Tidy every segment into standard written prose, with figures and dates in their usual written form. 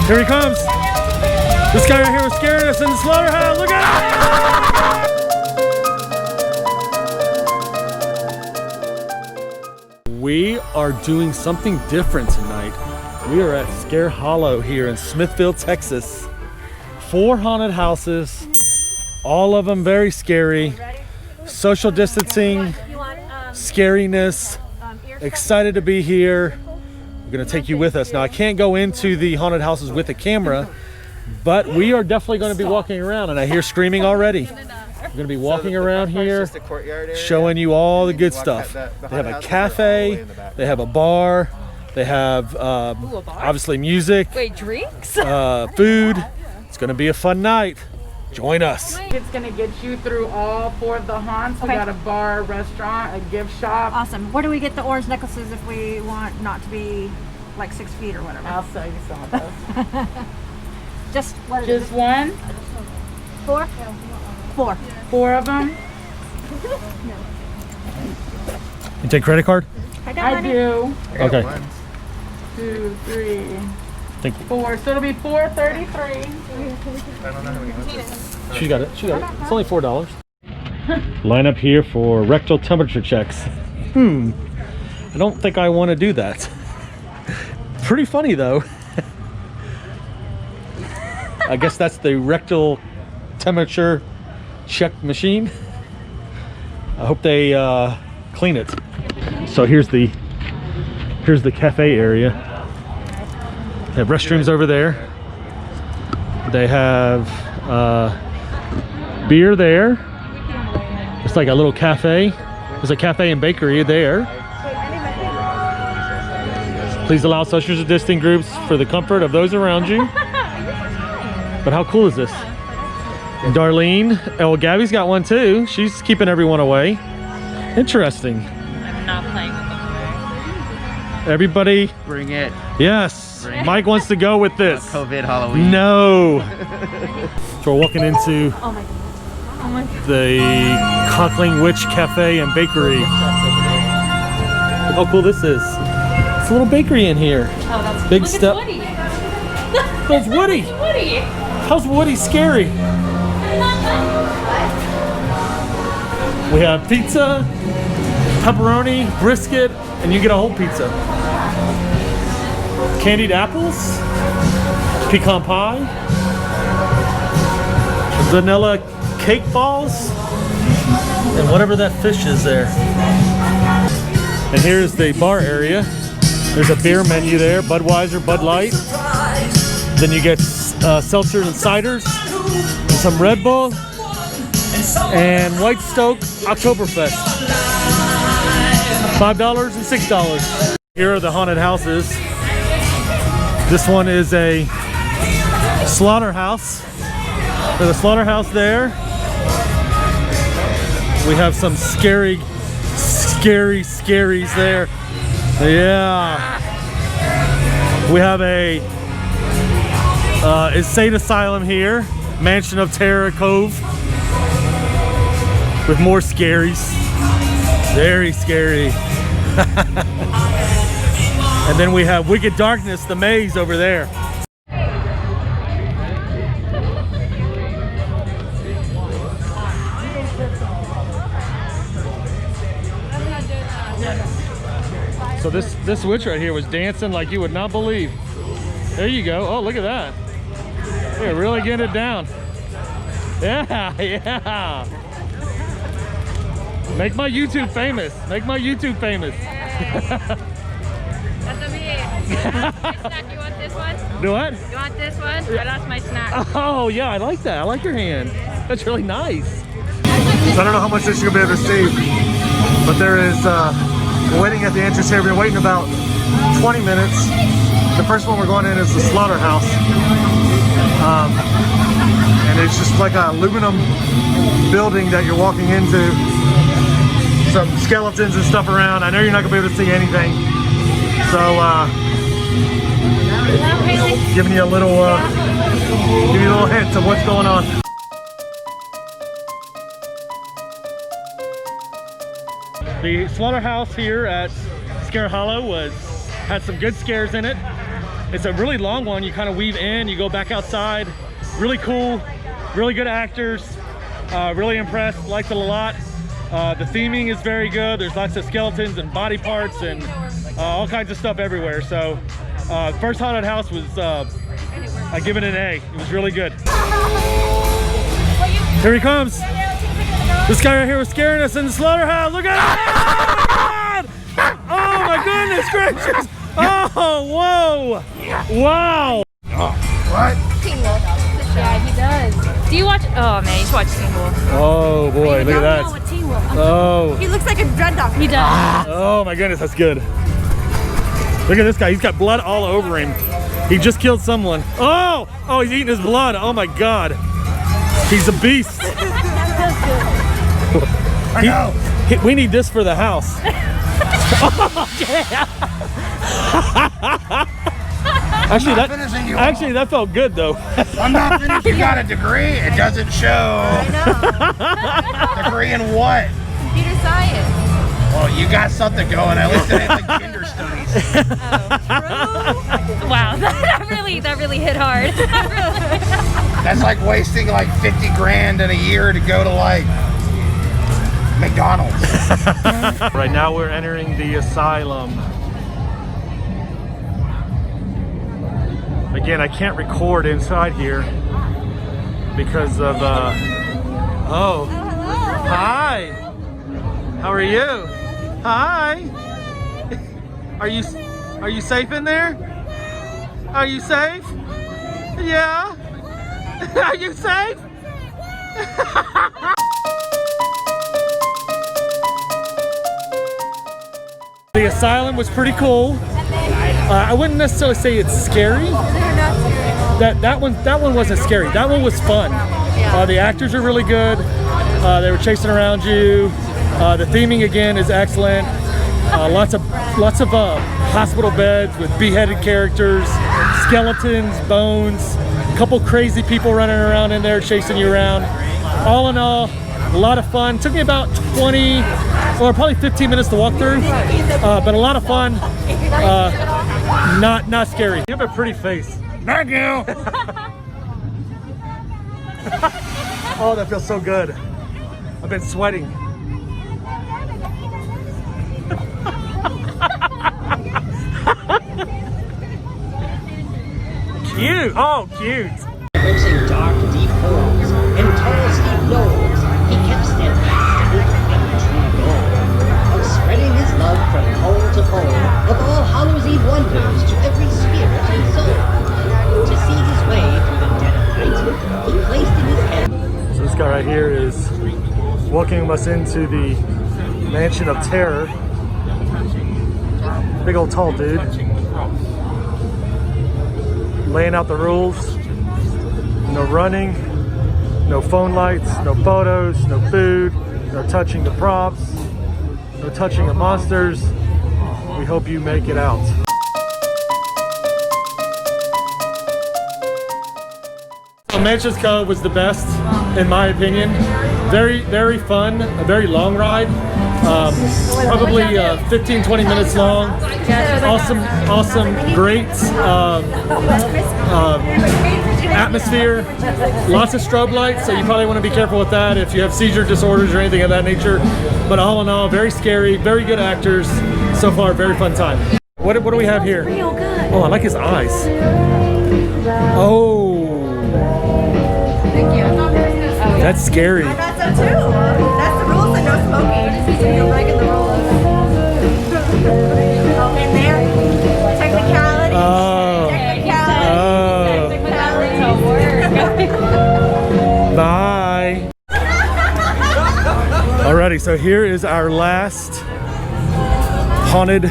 Here he comes. This guy right here was scaring us in the slaughterhouse. Look at him! We are doing something different tonight. We are at Scare Hallow here in Smithfield, Texas. 4 haunted houses, all of them very scary. Social distancing, scariness. Excited to be here. We're gonna take you with us. Now I can't go into the haunted houses with a camera, but we are definitely gonna be walking around, and I hear screaming already. We're gonna be walking around here, showing you all the good stuff. They have a cafe, they have a bar, they have obviously music. Wait, drinks? Food. It's gonna be a fun night. Join us. It's gonna get you through all 4 of the haunts. We got a bar, a restaurant, a gift shop. Awesome. Where do we get the orange necklaces if we want not to be like 6 feet or whatever? I'll sell you some of those. Just what? Just one? 4? 4. 4 of them? You take credit card? I do. Okay. 1, 2, 3, Think 4. So it'll be 433. I don't know how many. she got it. She got it. It's only $4. Line up here for rectal temperature checks. I don't think I want to do that. Pretty funny though. I guess that's the rectal temperature check machine. I hope they clean it. So here's the cafe area. They have restrooms over there. They have beer there. It's like a little cafe. There's a cafe and bakery there. Please allow social distancing groups for the comfort of those around you. But how cool is this? Darlene, oh, Gabby's got one too. She's keeping everyone away. Interesting. I'm not playing with them. Everybody, Bring it. yes. Bring Mike wants to go with this. COVID Halloween. No. So we're walking into Oh my goodness. Oh my god. the Conkling Witch Cafe and Bakery. Look how cool this is. It's a little bakery in here. Oh, that's Big look, step. It's Woody. That's Woody. Woody. How's Woody scary? We have pizza, pepperoni, brisket, and you get a whole pizza. Candied apples, pecan pie, vanilla cake balls, and whatever that fish is there. And here's the bar area. There's a beer menu there, Budweiser, Bud Light. Then you get seltzers and ciders, and some Red Bull, and White Stoke Oktoberfest. $5 and $6. Here are the haunted houses. This one is a slaughterhouse. There's a slaughterhouse there. We have some scary scaries there. Yeah. We have a insane asylum here. Mansion of Terror Cove. With more scaries. Very scary. And then we have Wicked Darkness, the maze over there. So this witch right here was dancing like you would not believe. There you go. Oh, look at that. They're really getting it down. Yeah, yeah. Make my YouTube famous. Make my YouTube famous. That's a me. Snack, you want this one? Do what? You want this one? I lost my snack. Oh, yeah, I like that. I like your hand. That's really nice. So I don't know how much this you're going to be able to see, but there is, we're waiting at the entrance here. We've been waiting about 20 minutes. The first one we're going in is the Slaughterhouse. And it's just like an aluminum building that you're walking into. Some skeletons and stuff around. I know you're not going to be able to see anything. So, giving you a little hint of what's going on. The Slaughterhouse here at Scare Hallow had some good scares in it. It's a really long one. You kind of weave in, you go back outside. Really cool, really good actors. Really impressed, liked it a lot. The theming is very good. There's lots of skeletons and body parts and all kinds of stuff everywhere. So first haunted house was, I give it an A. It was really good. Here he comes. This guy right here was scaring us in the slaughterhouse. Look at him! Oh my goodness gracious! Oh, whoa! Wow! What? Yeah, he does. Do you watch? Oh man, you should watch Teen Wolf. Oh boy, look at that. Oh. He looks like a dread dog. He does. Oh my goodness, that's good. Look at this guy. He's got blood all over him. He just killed someone. Oh! Oh, he's eating his blood. Oh my God. He's a beast. I know. We need this for the house. Oh, yeah. Actually, that felt good though. I'm not finished. You got a degree? It doesn't show. I know. Degree in what? Computer science. Well, you got something going. At least it ain't like gender studies. Wow, that really hit hard. That's like wasting like 50 grand in a year to go to like McDonald's. Right now we're entering the asylum. Again, I can't record inside here because of oh, hi. How are you? Hi. Are you safe in there? Are you safe? Yeah. Are you safe? The asylum was pretty cool. I wouldn't necessarily say it's scary. That one wasn't scary. That one was fun. The actors are really good. They were chasing around you. The theming again is excellent. Lots of hospital beds with beheaded characters, skeletons, bones, a couple crazy people running around in there chasing you around. All in all, a lot of fun. Took me about 20 or probably 15 minutes to walk through, but a lot of fun. Not scary. You have a pretty face. Thank you. Oh, that feels so good. I've been sweating. Cute. Oh, cute. Traversing dark, deep holes and tall, steep knolls, he kept steadfast in his untrue goal of spreading his love from pole to pole, of all Hallows Eve wonders to every spirit and soul. To see his way through the dead of night, he placed in his head. So this guy right here is welcoming us into the Mansion of Terror. Big old tall dude. Laying out the rules. No running, no phone lights, no photos, no food, no touching the props, no touching the monsters. We hope you make it out. So Mansions Cove was the best, in my opinion. Very, very fun, a very long ride. Probably 15-20 minutes long. Awesome, great atmosphere. Lots of strobe lights, so you probably want to be careful with that if you have seizure disorders or anything of that nature. But all in all, very scary, very good actors. So far, very fun time. What do we have here? Oh, I like his eyes. Oh. That's scary. I thought so too. That's the rules and no smoking. You're breaking the rules. Oh, in there. Technicality. Oh. Technicality. Bye. Alrighty, so here is our last haunted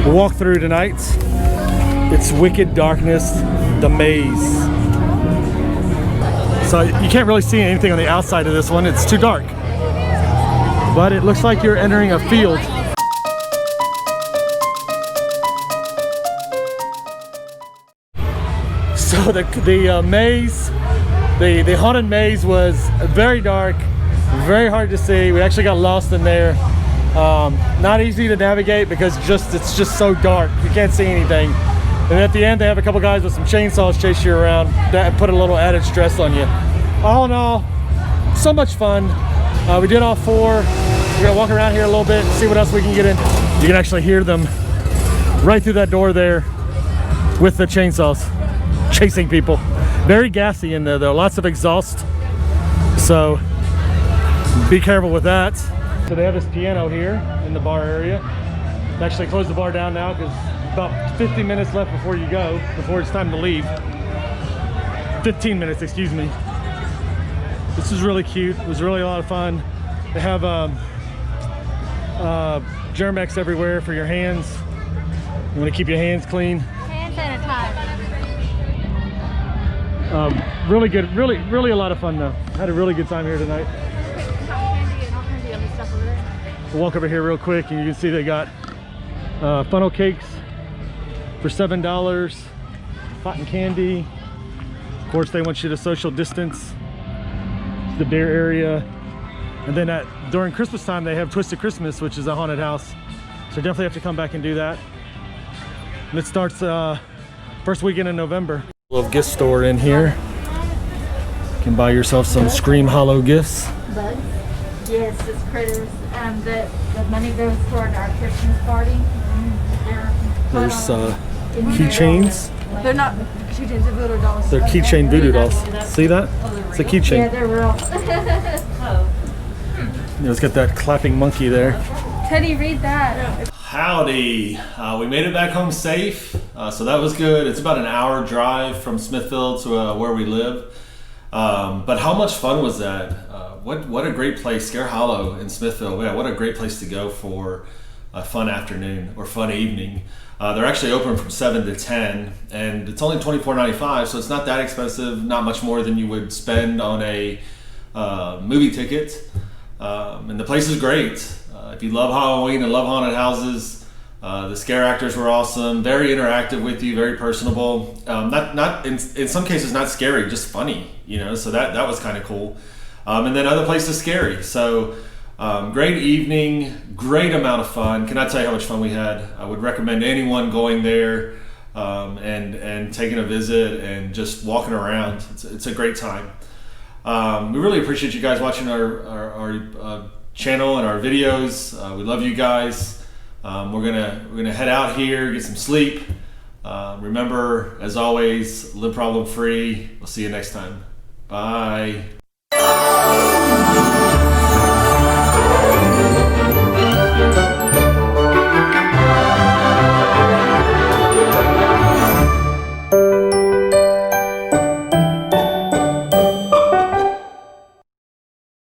walkthrough tonight. It's Wicked Darkness, the Maze. So you can't really see anything on the outside of this one, it's too dark. But it looks like you're entering a field. So the maze, the haunted maze was very dark, very hard to see. We actually got lost in there. Not easy to navigate because it's just so dark. You can't see anything. And at the end, they have a couple guys with some chainsaws chase you around. That put a little added stress on you. All in all, so much fun. We did all 4. We're gonna walk around here a little bit and see what else we can get in. You can actually hear them right through that door there with the chainsaws chasing people. Very gassy in there though, lots of exhaust. So be careful with that. So they have this piano here in the bar area. They actually closed the bar down now because about 50 minutes left before you go, before it's time to leave. 15 minutes, excuse me. This is really cute. It was really a lot of fun. They have Germ-X everywhere for your hands. You want to keep your hands clean. Hand sanitizer. Really good, really a lot of fun though. Had a really good time here tonight. We'll walk over here real quick and you can see they got funnel cakes for $7, cotton candy. Of course, they want you to social distance. The beer area. And then during Christmas time, they have Twisted Christmas, which is a haunted house. So definitely have to come back and do that. And it starts first weekend in November. Little gift store in here. You can buy yourself some Scream Hallow gifts. Bugs? Yes, it's critters. The money goes toward our Christmas party. There's keychains. They're not keychains, they're voodoo dolls. They're keychain voodoo dolls. See that? It's a keychain. Yeah, they're real. Let's get that clapping monkey there. Teddy, read that. Howdy. We made it back home safe, so that was good. It's about an hour drive from Smithfield to where we live. But how much fun was that? What a great place, Scare Hallow in Smithfield. Yeah, what a great place to go for a fun afternoon or fun evening. They're actually open from 7 to 10, and it's only $24.95, so it's not that expensive, not much more than you would spend on a movie ticket. And the place is great. If you love Halloween and love haunted houses, the scare actors were awesome, very interactive with you, very personable. Not in some cases not scary, just funny, you know. So that was kind of cool. And then other places scary. So great evening, great amount of fun. Cannot tell you how much fun we had. I would recommend anyone going there and taking a visit and just walking around. It's a great time. We really appreciate you guys watching our channel and our videos. We love you guys. We're gonna head out here, get some sleep. Remember, as always, live problem free. We'll see you next time. Bye.